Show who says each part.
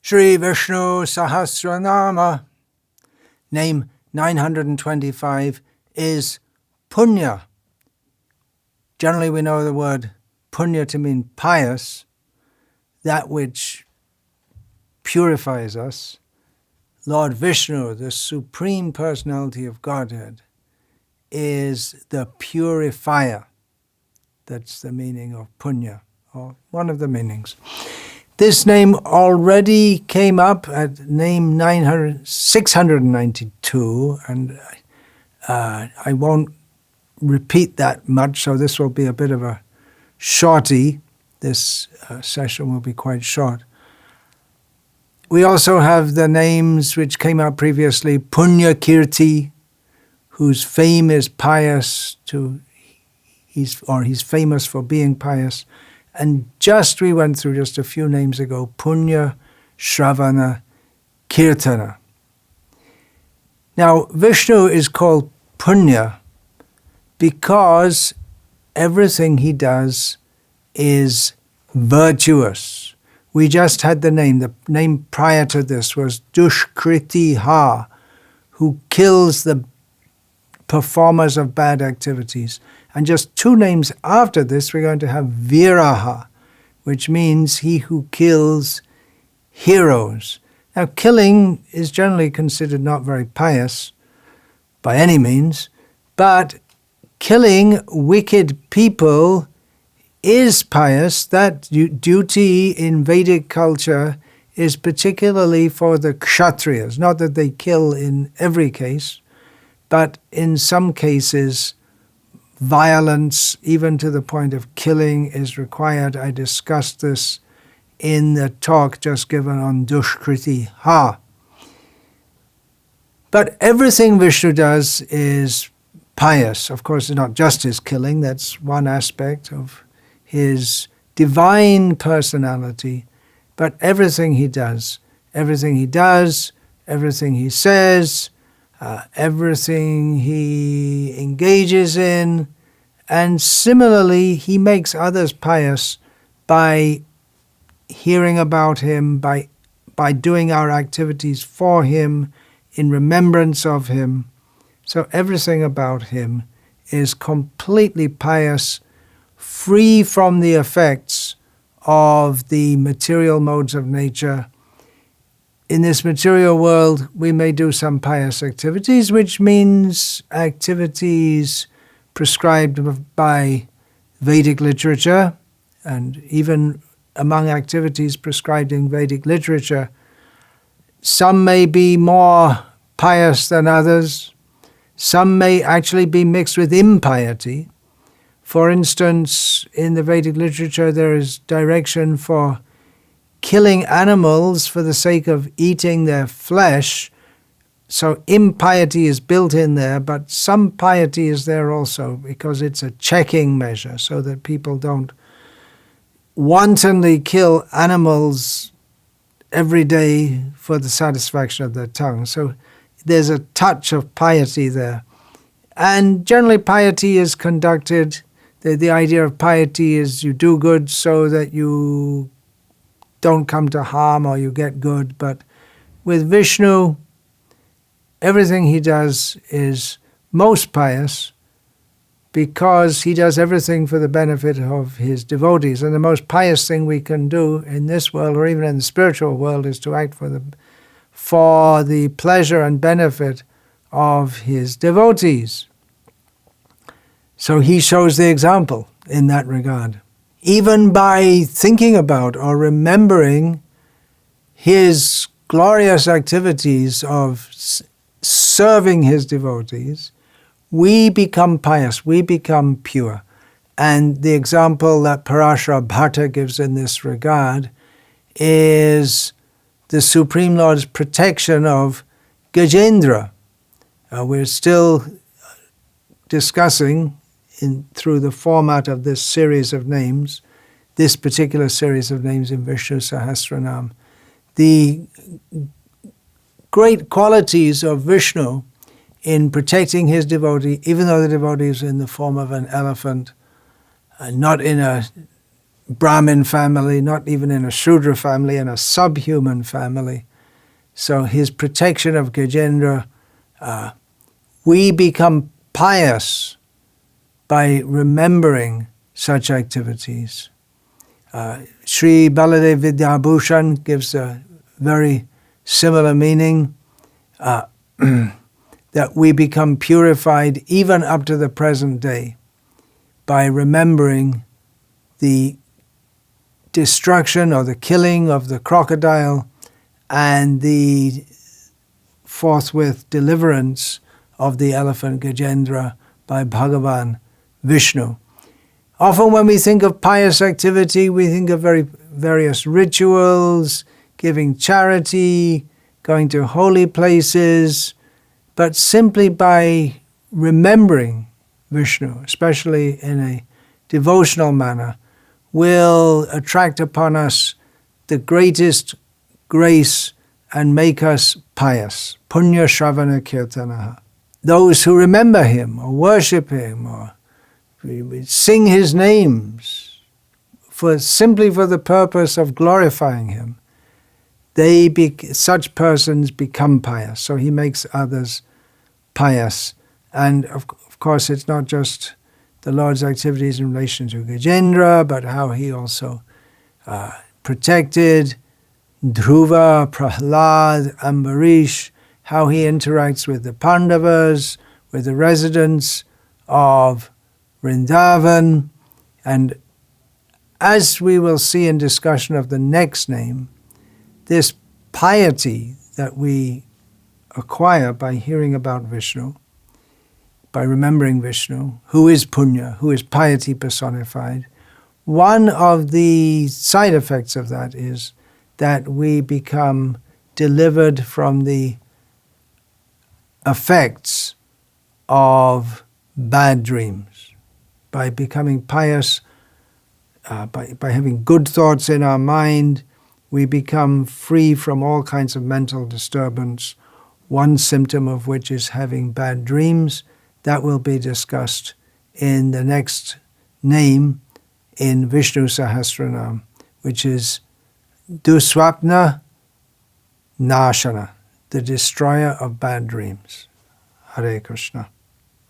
Speaker 1: Shri Visnu-sahasranama, name 925, is Punya. Generally we know the word Punya to mean pious, that which purifies us. Lord Vishnu, the Supreme Personality of Godhead, is the purifier. That's the meaning of Punya, or one of the meanings. This name already came up at name 692, and I won't repeat that much, so this will be a bit of a shorty. This session will be quite short. We also have the names which came out previously, Punya Kirti, whose fame is pious, he's famous for being pious. And we went through just a few names ago, Punya, Shravana, Kirtana. Now, Vishnu is called Punya because everything he does is virtuous. We just had the name prior to this was Dushkriti Ha, who kills the performers of bad activities. And just two names after this, we're going to have Viraha, which means he who kills heroes. Now, killing is generally considered not very pious by any means, but killing wicked people is pious. That duty in Vedic culture is particularly for the Kshatriyas. Not that they kill in every case, but in some cases, violence, even to the point of killing, is required. I discussed this in the talk just given on Dushkriti Ha. But everything Vishnu does is pious. Of course, it's not just his killing. That's one aspect of his divine personality. But everything he does, everything he says, everything he engages in, and similarly, he makes others pious by hearing about him, by doing our activities for him, in remembrance of him. So everything about him is completely pious, free from the effects of the material modes of nature. In this material world, we may do some pious activities, which means activities prescribed by Vedic literature, and even among activities prescribed in Vedic literature, some may be more pious than others. Some may actually be mixed with impiety. For instance, in the Vedic literature, there is direction for killing animals for the sake of eating their flesh. So impiety is built in there, but some piety is there also because it's a checking measure so that people don't wantonly kill animals every day for the satisfaction of their tongue. So there's a touch of piety there. And generally piety is conducted, the idea of piety is you do good so that you don't come to harm or you get good. But with Vishnu, everything he does is most pious because he does everything for the benefit of his devotees. And the most pious thing we can do in this world or even in the spiritual world is to act for the pleasure and benefit of his devotees. So he shows the example in that regard. Even by thinking about or remembering his glorious activities of serving his devotees, we become pious, we become pure. And the example that Parashara Bhatta gives in this regard is the Supreme Lord's protection of Gajendra. We're still discussing through the format of this series of names, this particular series of names in Vishnu Sahasranama, the great qualities of Vishnu in protecting his devotee, even though the devotee is in the form of an elephant, not in a Brahmin family, not even in a Shudra family, in a subhuman family. So his protection of Gajendra, we become pious by remembering such activities. Sri Baladev Vidyabhushan gives a very similar meaning, that we become purified even up to the present day by remembering the destruction or the killing of the crocodile and the forthwith deliverance of the elephant Gajendra by Bhagavan Vishnu. Often when we think of pious activity, we think of various rituals, giving charity, going to holy places, but simply by remembering Vishnu, especially in a devotional manner, will attract upon us the greatest grace and make us pious. Punya Shravana Kirtanaha. Those who remember him or worship him or sing his names simply for the purpose of glorifying him, such persons become pious. So he makes others pious. And of course, it's not just the Lord's activities in relation to Gajendra, but how he also protected Dhruva, Prahlad, Ambarish, how he interacts with the Pandavas, with the residents of Vrindavan. And as we will see in discussion of the next name, this piety that we acquire by hearing about Vishnu, by remembering Vishnu, who is Punya, who is piety personified, one of the side effects of that is that we become delivered from the effects of bad dreams. By becoming pious, by having good thoughts in our mind, we become free from all kinds of mental disturbance, one symptom of which is having bad dreams. That will be discussed in the next name in Visnu-sahasranama, which is Duswapna Nashana, the destroyer of bad dreams. Hare Krishna.